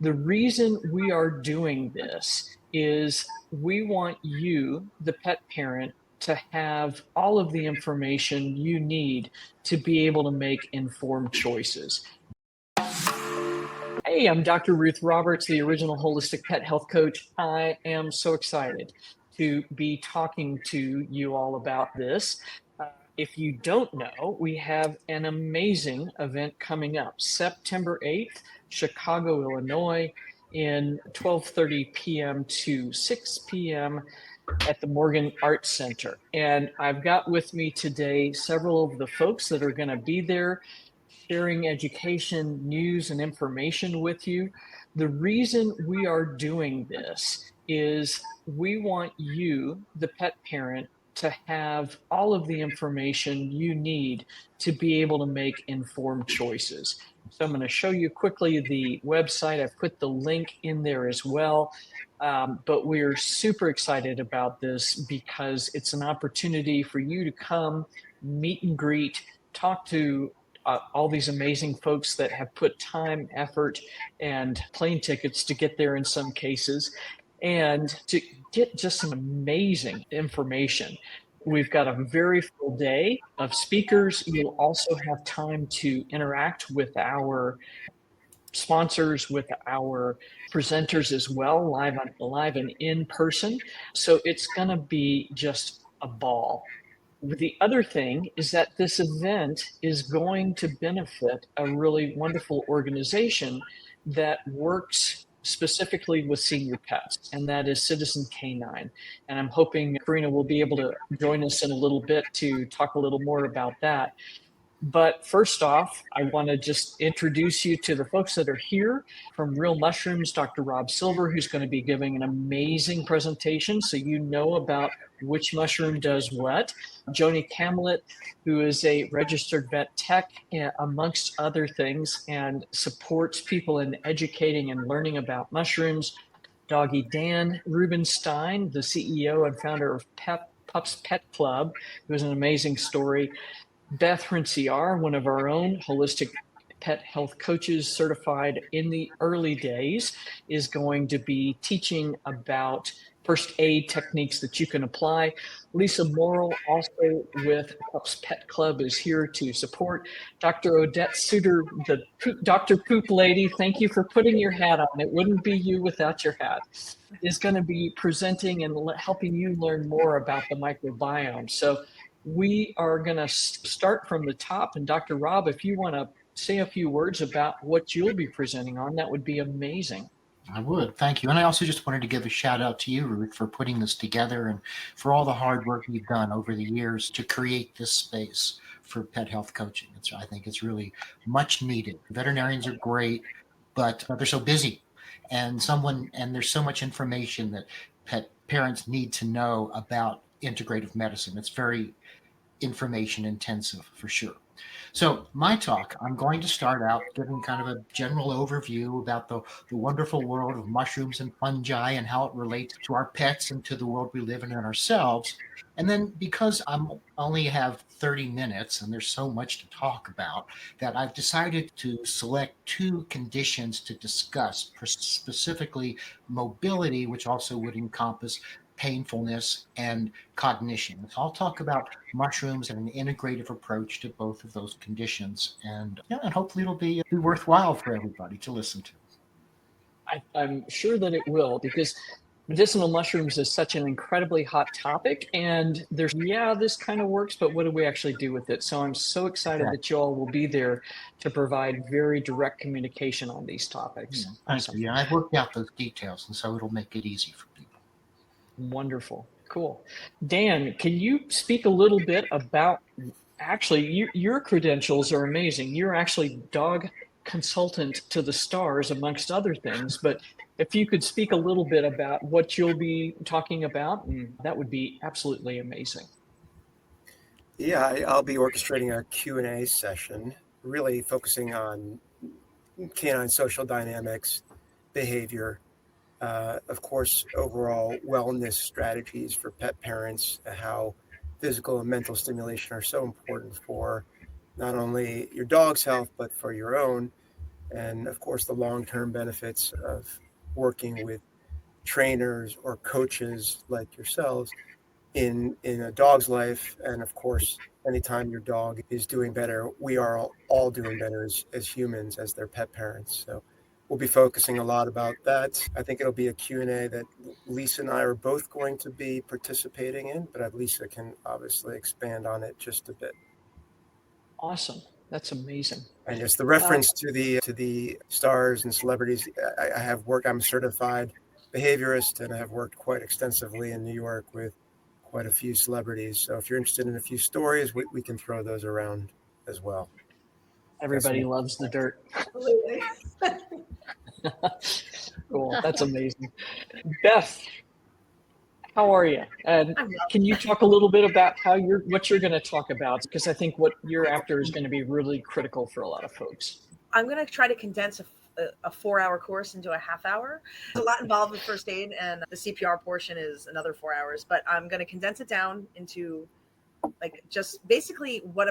The reason we are doing this is we want you, the pet parent, to have all of the information you need to be able to make informed choices. Hey, I'm Dr. Ruth Roberts, the original holistic pet health coach. I am so excited to be talking to you all about this. If you don't know, we have an amazing event coming up September 8th, Chicago, Illinois, in 12:30 p.m. to 6 p.m. at the Morgan Arts Center. And I've got with me today several of the folks that are going to be there sharing education, news, and information with you. The reason we are doing this is we want you, the pet parent, to have all of the information you need to be able to make informed choices. So I'm going to show you quickly the website. I've put the link in there as well. But we're super excited about this because it's an opportunity for you to come, meet and greet, talk to all these amazing folks that have put time, effort, and plane tickets to get there in some cases, and to get just some amazing information. We've got a very full day of speakers. You'll also have time to interact with our sponsors, with our presenters as well, live and in person. So it's going to be just a ball. The other thing is that this event is going to benefit a really wonderful organization that works specifically with senior pets, and that is Citizen Canine. And I'm hoping Karina will be able to join us in a little bit to talk a little more about that. But first off, I want to just introduce you to the folks that are here from Real Mushrooms, Dr. Rob Silver, who's going to be giving an amazing presentation so you know about which mushroom does what. Joni Camlet, who is a registered vet tech, amongst other things, and supports people in educating and learning about mushrooms. Doggy Dan Rubenstein, the CEO and founder of Pups Pet Club, who has an amazing story. Beth Rinciar, one of our own holistic pet health coaches, certified in the early days, is going to be teaching about first aid techniques that you can apply. Lisa Morrill, also with Pups Pet Club, is here to support. Dr. Odette Suter, the Dr. Poop Lady, thank you for putting your hat on. It wouldn't be you without your hat, is going to be presenting and helping you learn more about the microbiome. So we are going to start from the top. And Dr. Rob, if you want to say a few words about what you'll be presenting on, that would be amazing. I would. Thank you. And I also just wanted to give a shout out to you, Ruth, for putting this together and for all the hard work you've done over the years to create this space for pet health coaching. I think it's really much needed. Veterinarians are great, but they're so busy. And there's so much information that pet parents need to know about integrative medicine. It's very information intensive for sure. So my talk, I'm going to start out giving kind of a general overview about the wonderful world of mushrooms and fungi and how it relates to our pets and to the world we live in and ourselves. And then because I only have 30 minutes and there's so much to talk about, that I've decided to select two conditions to discuss, specifically mobility, which also would encompass painfulness and cognition. So I'll talk about mushrooms and an integrative approach to both of those conditions, and hopefully it'll be worthwhile for everybody to listen to. I'm sure that it will, because medicinal mushrooms is such an incredibly hot topic, and this kind of works, but what do we actually do with it? So I'm so excited that you all will be there to provide very direct communication on these topics. Awesome. Yeah, I've worked out those details, and so it'll make it easy for people. Wonderful. Cool. Dan, can you speak a little bit about, actually, your credentials are amazing. You're actually dog consultant to the stars, amongst other things. But if you could speak a little bit about what you'll be talking about, that would be absolutely amazing. Yeah, I'll be orchestrating a Q&A session, really focusing on canine social dynamics, behavior, of course, overall wellness strategies for pet parents, how physical and mental stimulation are so important for not only your dog's health, but for your own. and of course the long-term benefits of working with trainers or coaches like yourselves in a dog's life. And of course, anytime your dog is doing better, we are all doing better as humans, as their pet parents. So we'll be focusing a lot about that. I think it'll be a Q&A that Lisa and I are both going to be participating in, but Lisa can obviously expand on it just a bit. Awesome. That's amazing. And just the reference to the stars and celebrities. I have worked, I'm a certified behaviorist, and I have worked quite extensively in New York with quite a few celebrities. So if you're interested in a few stories, we can throw those around as well. Everybody loves the dirt. Absolutely. Cool. That's amazing. Beth, how are you? And can you talk a little bit about what you're going to talk about? Because I think what you're after is going to be really critical for a lot of folks. I'm going to try to condense a 4-hour course into a half hour. There's a lot involved with first aid, and the CPR portion is another 4 hours, but I'm going to condense it down into like just basically what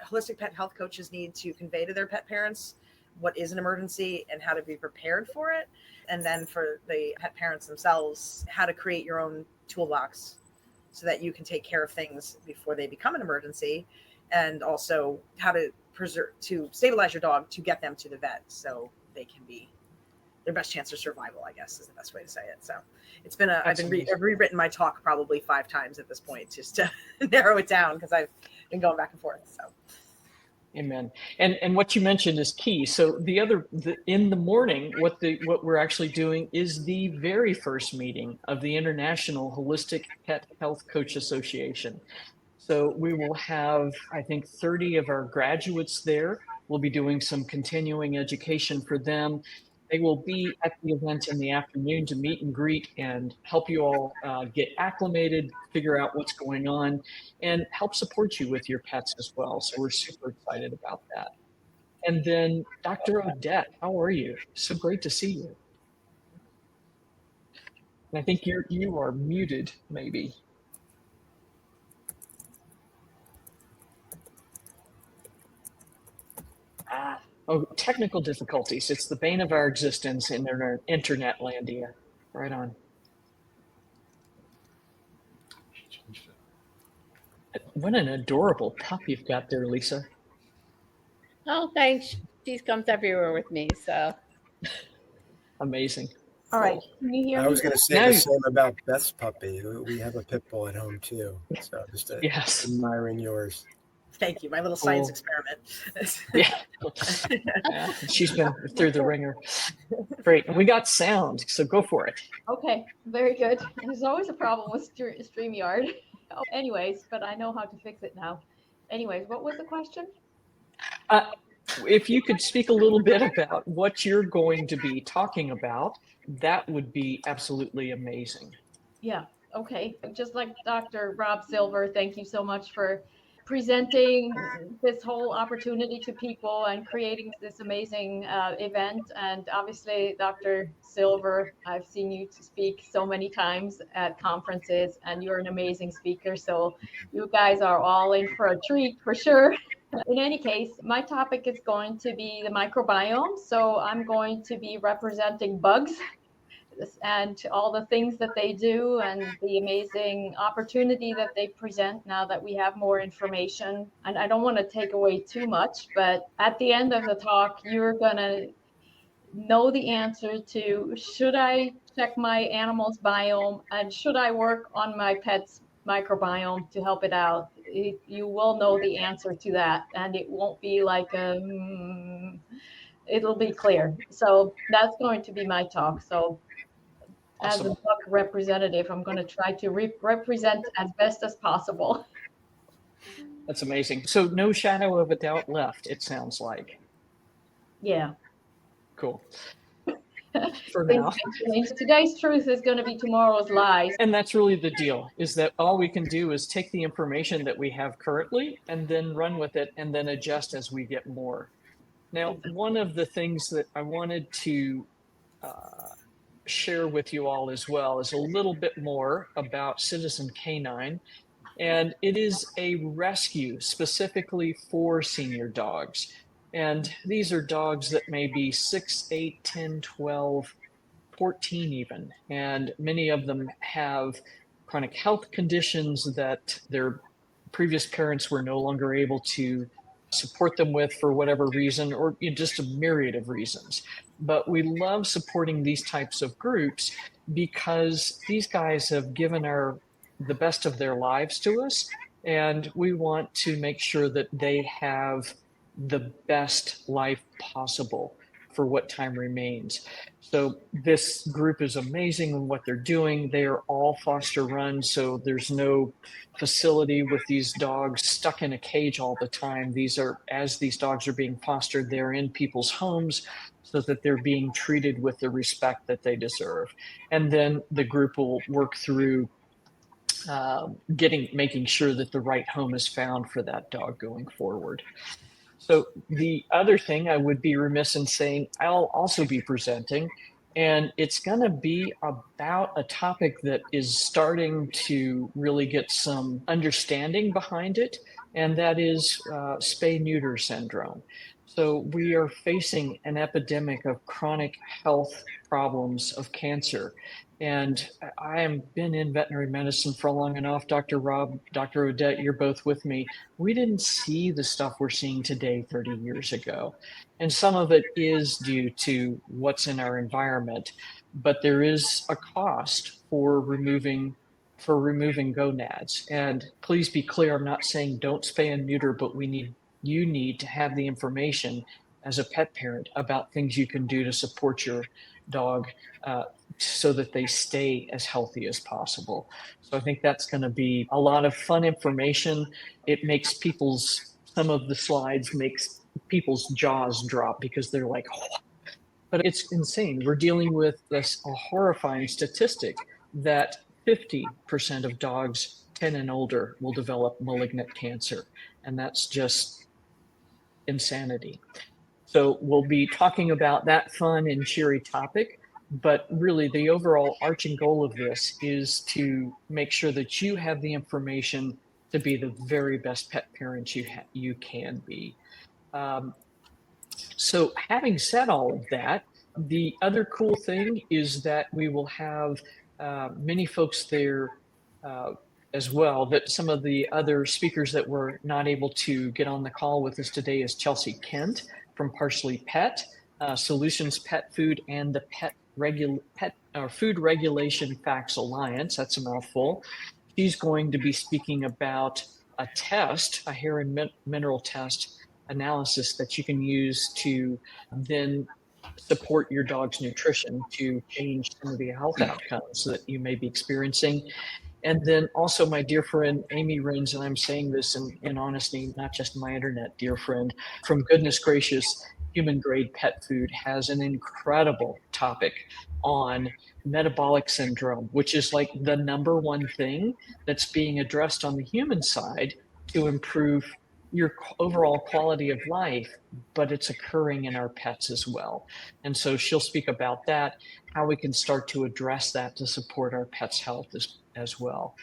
holistic pet health coaches need to convey to their pet parents, what is an emergency and how to be prepared for it. And then for the pet parents themselves, how to create your own toolbox so that you can take care of things before they become an emergency, and also how to stabilize your dog to get them to the vet so they can be their best chance of survival, I guess is the best way to say it. So it's been I've rewritten my talk probably 5 times at this point just to narrow it down, because I've been going back and forth. So Amen. And what you mentioned is key. So in the morning, what we're actually doing is the very first meeting of the International Holistic Pet Health Coach Association. So we will have, I think, 30 of our graduates there. We'll be doing some continuing education for them. They will be at the event in the afternoon to meet and greet and help you all get acclimated, figure out what's going on, and help support you with your pets as well. So we're super excited about that. And then Dr. Odette, how are you? So great to see you. And I think you are muted, maybe. Oh, technical difficulties. It's the bane of our existence in our internet landia. Right on. What an adorable pup you've got there, Lisa. Oh, thanks. She comes everywhere with me, so. Amazing. All right. Can you hear me? I was going to say the same about Beth's puppy. We have a pit bull at home too. So just admiring yours. Thank you. My little science experiment. Yeah. She's been through the ringer. Great. And we got sound, so go for it. Okay. Very good. There's always a problem with StreamYard. Anyways, but I know how to fix it now. Anyways, what was the question? If you could speak a little bit about what you're going to be talking about, that would be absolutely amazing. Yeah. Okay. Just like Dr. Rob Silver, thank you so much for presenting this whole opportunity to people and creating this amazing event. And obviously, Dr. Silver, I've seen you speak so many times at conferences, and you're an amazing speaker. So you guys are all in for a treat for sure. In any case, my topic is going to be the microbiome. So I'm going to be representing bugs and all the things that they do and the amazing opportunity that they present now that we have more information. And I don't want to take away too much, but at the end of the talk, you're going to know the answer to, should I check my animal's biome and should I work on my pet's microbiome to help it out? You will know the answer to that, and it won't be like it'll be clear. So that's going to be my talk. So as a duck representative, I'm going to try to represent as best as possible. That's amazing. So no shadow of a doubt left, it sounds like. Yeah. Cool. For now. Today's truth is going to be tomorrow's lies. And that's really the deal, is that all we can do is take the information that we have currently and then run with it and then adjust as we get more. Now, one of the things that I wanted to share with you all as well is a little bit more about Citizen Canine, and it is a rescue specifically for senior dogs. And these are dogs that may be 6, 8, 10, 12, 14 even. And many of them have chronic health conditions that their previous parents were no longer able to support them with for whatever reason, or just a myriad of reasons. But we love supporting these types of groups because these guys have given the best of their lives to us, and we want to make sure that they have the best life possible for what time remains. So this group is amazing in what they're doing. They are all foster run, so there's no facility with these dogs stuck in a cage all the time. As these dogs are being fostered, they're in people's homes so that they're being treated with the respect that they deserve. And then the group will work through making sure that the right home is found for that dog going forward. So the other thing I would be remiss in saying, I'll also be presenting, and it's going to be about a topic that is starting to really get some understanding behind it, and that is Spay-Neuter syndrome. So we are facing an epidemic of chronic health problems of cancer. And I have been in veterinary medicine for long enough. Dr. Rob, Dr. Odette, you're both with me. We didn't see the stuff we're seeing today 30 years ago. And some of it is due to what's in our environment, but there is a cost for removing gonads. And please be clear, I'm not saying don't spay and neuter, but you need to have the information as a pet parent about things you can do to support your dog so that they stay as healthy as possible. So I think that's going to be a lot of fun information. It makes some of the slides makes people's jaws drop because they're like, oh. But it's insane. We're dealing with a horrifying statistic that 50% of dogs 10 and older will develop malignant cancer. And that's just insanity. So we'll be talking about that fun and cheery topic. But really, the overall arching goal of this is to make sure that you have the information to be the very best pet parent you can be. So having said all of that, the other cool thing is that we will have many folks there as well. That some of the other speakers that were not able to get on the call with us today is Chelsea Kent from Parsley Pet, Solutions Pet Food, and the Food Regulation Facts Alliance. That's a mouthful. She's going to be speaking about a hair and mineral test analysis that you can use to then support your dog's nutrition to change some of the health outcomes that you may be experiencing. And then also my dear friend, Amy Rins, and I'm saying this in honesty, not just my internet dear friend, from Goodness Gracious Human Grade Pet Food, has an incredible topic on metabolic syndrome, which is like the number one thing that's being addressed on the human side to improve your overall quality of life, but it's occurring in our pets as well. And so she'll speak about that, how we can start to address that to support our pets' health as well.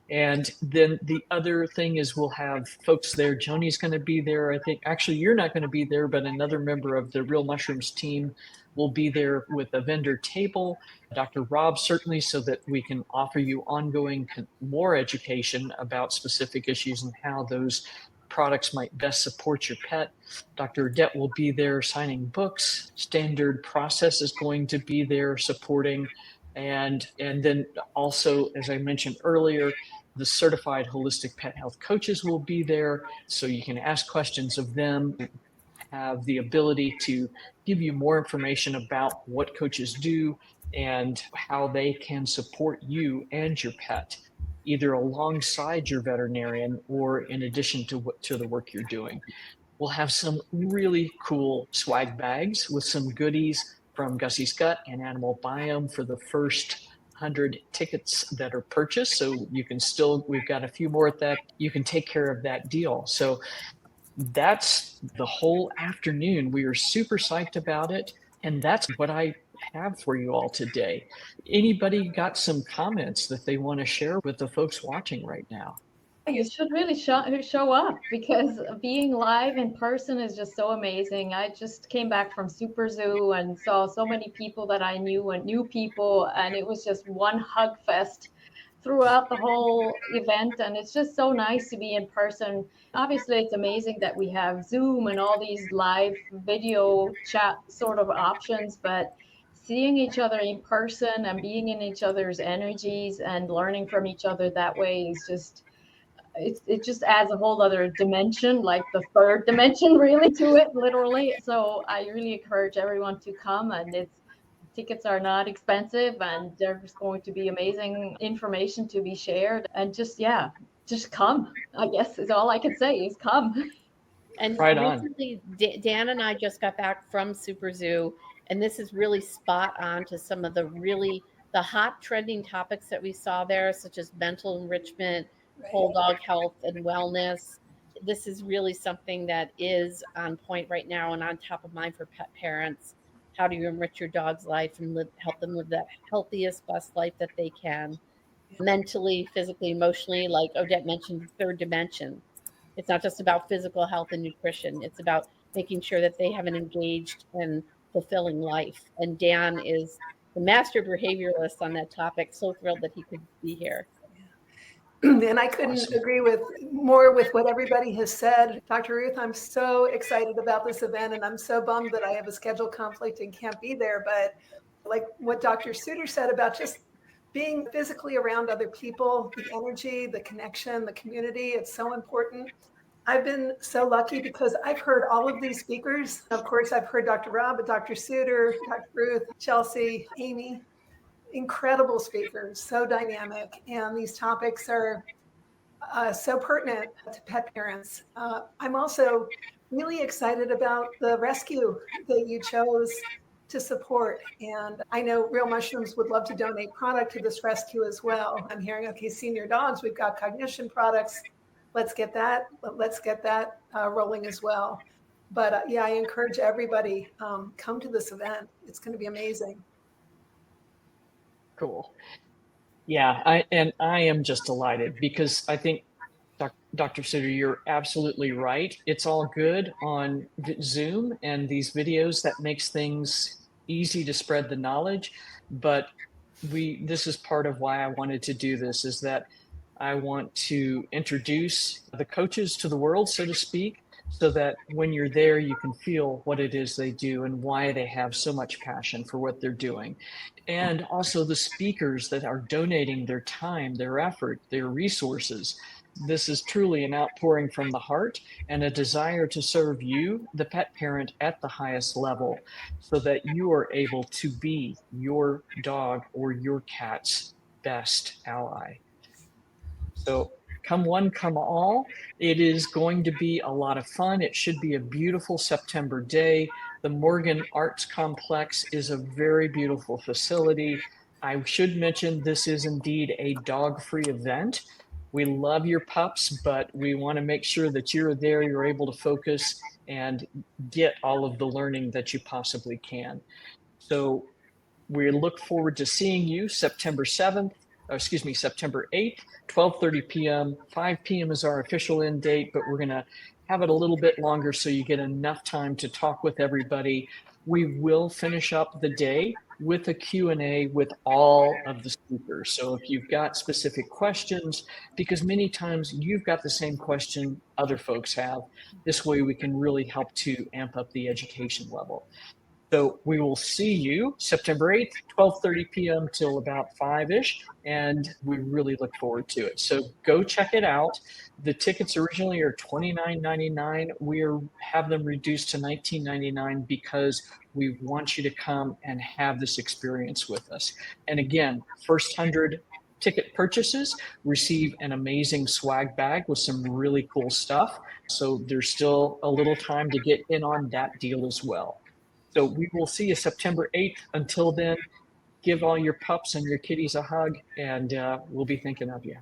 And then the other thing is we'll have folks there. Joni's going to be there. I think actually you're not going to be there, but another member of the Real Mushrooms team will be there with a vendor table. Dr. Rob, certainly, so that we can offer you ongoing more education about specific issues and how those products might best support your pet. Dr. Odette will be there signing books. Standard Process is going to be there supporting. And then also, as I mentioned earlier, the certified holistic pet health coaches will be there. So you can ask questions of them, have the ability to give you more information about what coaches do and how they can support you and your pet, either alongside your veterinarian or in addition to the work you're doing. We'll have some really cool swag bags with some goodies from Gussie's Gut and Animal Biome for the first 100 tickets that are purchased. So you can we've got a few more at that. You can take care of that deal. So that's the whole afternoon. We are super psyched about it. And that's what I have for you all today. Anybody got some comments that they want to share with the folks watching right now? You should really show up, because being live in person is just so amazing. I just came back from Super Zoo and saw so many people that I knew and new people, and it was just one hug fest throughout the whole event. And it's just so nice to be in person. Obviously, it's amazing that we have Zoom and all these live video chat sort of options, but seeing each other in person and being in each other's energies and learning from each other that way is just, it just adds a whole other dimension, like the third dimension really to it, literally. So I really encourage everyone to come, and tickets are not expensive, and there's going to be amazing information to be shared. And just come, I guess is all I can say, is come. And Right on. recently, Dan and I just got back from Super Zoo, and this is really spot on to some of the hot trending topics that we saw there, such as mental enrichment, whole dog health, and wellness. This is really something that is on point right now and on top of mind for pet parents. How do you enrich your dog's life and help them live the healthiest, best life that they can, mentally, physically, emotionally? Like Odette mentioned, the third dimension. It's not just about physical health and nutrition. It's about making sure that they have an engaged and fulfilling life. And Dan is the master behavioralist on that topic. So thrilled that he could be here. And I couldn't agree more with what everybody has said. Dr. Ruth, I'm so excited about this event, and I'm so bummed that I have a schedule conflict and can't be there. But like what Dr. Suter said about just being physically around other people, the energy, the connection, the community, it's so important. I've been so lucky because I've heard all of these speakers. Of course, I've heard Dr. Rob, Dr. Suter, Dr. Ruth, Chelsea, Amy. Incredible speakers, so dynamic, and these topics are so pertinent to pet parents. I'm also really excited about the rescue that you chose to support, and I know Real Mushrooms would love to donate product to this rescue as well. I'm hearing, okay, senior dogs, we've got Cognition products. Let's get that rolling as well. But yeah, I encourage everybody, come to this event. It's going to be amazing. Cool. Yeah, I am just delighted, because I think, Dr. Suter, you're absolutely right. It's all good on Zoom and these videos that makes things easy to spread the knowledge. But this is part of why I wanted to do this, is that I want to introduce the coaches to the world, so to speak, so that when you're there, you can feel what it is they do and why they have so much passion for what they're doing. And also the speakers that are donating their time, their effort, their resources. This is truly an outpouring from the heart and a desire to serve you, the pet parent, at the highest level, so that you are able to be your dog or your cat's best ally. So come one, come all. It is going to be a lot of fun. It should be a beautiful September day. The Morgan Arts Complex is a very beautiful facility. I should mention this is indeed a dog-free event. We love your pups, but we want to make sure that you're there, you're able to focus and get all of the learning that you possibly can. So we look forward to seeing you September 8th, 12:30 p.m. 5 p.m. is our official end date, but we're going to have it a little bit longer so you get enough time to talk with everybody. We will finish up the day with a Q&A with all of the speakers. So if you've got specific questions, because many times you've got the same question other folks have, this way we can really help to amp up the education level. So we will see you September 8th, 12:30 p.m. till about 5-ish, and we really look forward to it. So go check it out. The tickets originally are $29.99. We have them reduced to $19.99 because we want you to come and have this experience with us. And again, first 100 ticket purchases receive an amazing swag bag with some really cool stuff. So there's still a little time to get in on that deal as well. So we will see you September 8th. Until then, give all your pups and your kitties a hug, and we'll be thinking of you.